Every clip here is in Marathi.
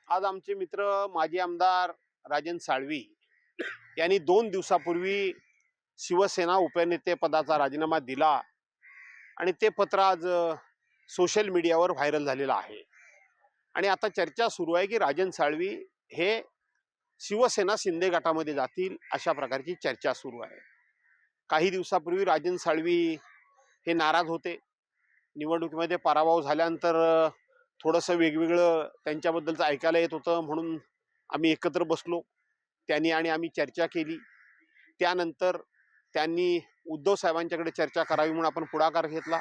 आज आमचे मित्र माजी आमदार राजन साळवी यांनी 2 दिवसापूर्वी शिवसेना उपनेते पदाचा राजीनामा दिला आणि ते पत्र आज सोशल मीडियावर व्हायरल झालेलं आहे। आणि आता चर्चा सुरू आहे की राजन साळवी हे शिवसेना शिंदे गटामध्ये जातील अशा प्रकारची चर्चा सुरू आहे। काही दिवसापूर्वी राजन साळवी हे नाराज होते। निवडणुकीमध्ये पराभव झाल्यानंतर थोडंसं वेगवेगळं त्यांच्याबद्दलचं ऐकायला येत होतं, म्हणून आम्ही एकत्र बसलो। त्यांनी आणि आम्ही चर्चा केली। त्यानंतर त्यांनी उद्धव साहेबांच्याकडे चर्चा करावी म्हणून आपण पुढाकार घेतला।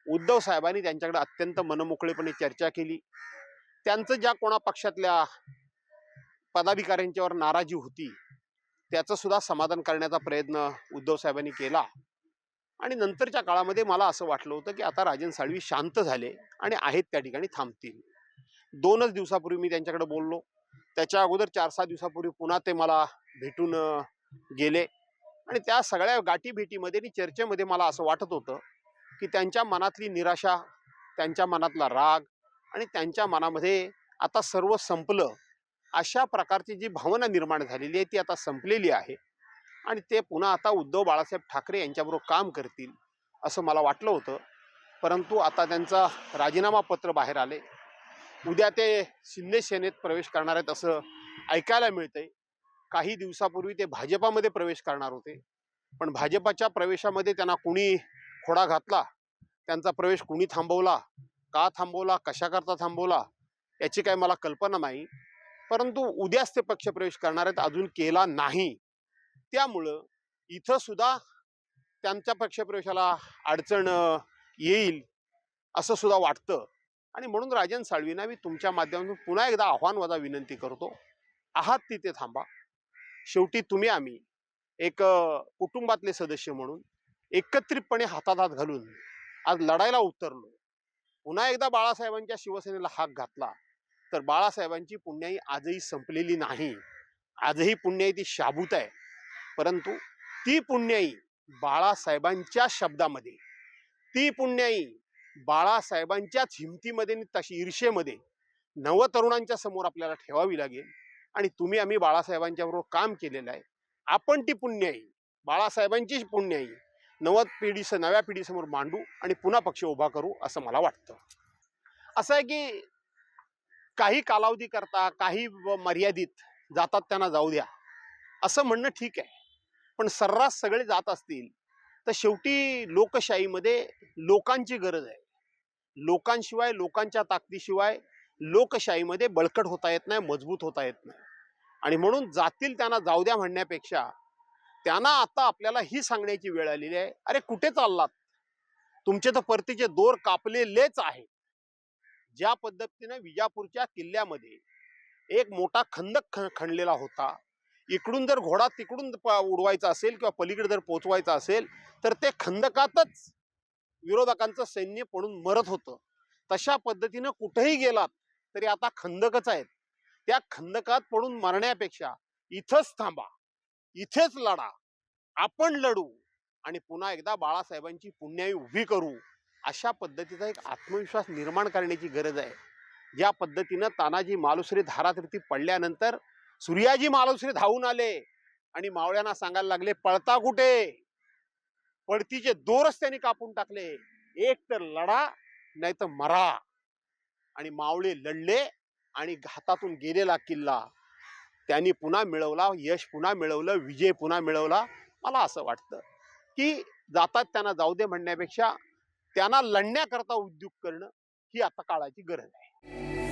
उद्धव साहेबांनी त्यांच्याकडे अत्यंत मनमोकळेपणे चर्चा केली। त्यांचं ज्या कोणा पक्षातल्या पदाधिकाऱ्यांच्यावर नाराजी होती त्याचं सुद्धा समाधान करण्याचा प्रयत्न उद्धव साहेबांनी केला। आणि नंतरच्या काळामध्ये मला असं वाटलं होतं की आता राजन साळवी शांत झाले आणि आहेत त्या ठिकाणी थांबतील। 2च दिवसापूर्वी मी त्यांच्याकडे बोललो। त्याच्या अगोदर 4-6 दिवसापूर्वी पुन्हा ते मला भेटून गेले आणि त्या सगळ्या गाठीभेटीमध्ये आणि चर्चेमध्ये मला असं वाटत होतं की त्यांच्या मनातली निराशा, त्यांच्या मनातला राग आणि त्यांच्या मनामध्ये आता सर्व संपलं अशा प्रकारची जी भावना निर्माण झालेली आहे ती आता संपलेली आहे आणि ते पुन्हा आता उद्धव बाळासाहेब ठाकरे यांच्याबरोबर काम करतील असं मला वाटलं होतं। परंतु आता त्यांचा राजीनामा पत्र बाहेर आले। उद्या ते शिंदे सेनेत प्रवेश करणार आहेत असं ऐकायला मिळतंय। काही दिवसापूर्वी ते भाजपामध्ये प्रवेश करणार होते, पण भाजपाच्या प्रवेशामध्ये त्यांना कुणी खोडा घातला, त्यांचा प्रवेश कुणी थांबवला, का थांबवला, कशाकरता थांबवला याची काही मला कल्पना नाही। परंतु उद्याच ते पक्षप्रवेश करणार आहेत, अजून केला नाही। त्यामुळं इथं सुद्धा त्यांच्या पक्षप्रवेशाला अडचण येईल असं सुद्धा वाटतं। आणि म्हणून राजन साळवींना मी तुमच्या माध्यमातून पुन्हा एकदा आव्हानवजा विनंती करतो, आहात तिथे थांबा। शेवटी तुम्ही आम्ही एक कुटुंबातले सदस्य म्हणून एकत्रितपणे हातात हात घालून आज लढायला उतरलो। पुन्हा एकदा बाळासाहेबांच्या शिवसेनेला हाक घातला तर बाळासाहेबांची पुण्याई आजही संपलेली नाही। आजही पुण्याई ती शाबूत आहे, परंतु ती पुण्याई बाळासाहेबांच्या शब्दामध्ये, ती पुण्याई बाळासाहेबांच्याच हिमतीमध्ये आणि तशी ईर्षेमध्ये नवतरुणांच्या समोर आपल्याला ठेवावी लागेल। आणि तुम्ही आम्ही बाळासाहेबांच्या बरोबर काम केलेलं आहे। आपण ती पुण्याई, बाळासाहेबांचीच पुण्याई नव्या पिढीसमोर मांडू आणि पुन्हा पक्ष उभा करू असं मला वाटतं। असं आहे की काही कालावधी करता, काही मर्यादित जातात त्यांना जाऊ द्या असं म्हणणं ठीक आहे, पण सर्रास सगळे जात असतील तर शेवटी लोकशाहीमध्ये लोकांची गरज आहे। लोकांशिवाय, लोकांच्या ताकदीशिवाय लोकशाहीमध्ये बळकट होता येत नाही, मजबूत होता येत नाही। आणि म्हणून जातील त्यांना जाऊ द्या म्हणण्यापेक्षा त्यांना आता आपल्याला ही सांगण्याची वेळ आलेली आहे, अरे कुठे चाललात, तुमचे तर परतीचे दोर कापलेलेच आहेत। ज्या पद्धतीने विजापूरच्या किल्ल्यामध्ये एक मोठा खंदक खणलेला होता, इकडून जर घोडा तिकडून उडवायचा असेल किंवा पलीकडे जर पोचवायचा असेल तर ते खंदकातच विरोधकांचं सैन्य पडून मरत होतं। तशा पद्धतीने कुठेही गेलात तरी आता खंदकच आहेत। त्या खंदकात पडून मरण्यापेक्षा इथंच थांबा, इथेच लढा, आपण लढू आणि पुन्हा एकदा बाळासाहेबांची पुण्याई उभी करू अशा पद्धतीचा एक आत्मविश्वास निर्माण करण्याची गरज आहे। ज्या पद्धतीनं तानाजी मालुसरे धारातीर्थी पडल्यानंतर सूर्याजी मालुसरे धावून आले आणि मावळ्यांना सांगायला लागले, पळता कुठे, पळतीचे दोरच त्यांनी कापून टाकले, एक तर लढा नाही तर मरा। आणि मावळे लढले आणि हातातून गेलेला किल्ला त्यांनी पुन्हा मिळवला, यश पुन्हा मिळवलं, विजय पुन्हा मिळवला। मला असं वाटतं की जातात त्यांना जाऊ दे म्हणण्यापेक्षा त्यांना लढण्याकरता उद्युक्त करणं ही आता काळाची गरज आहे।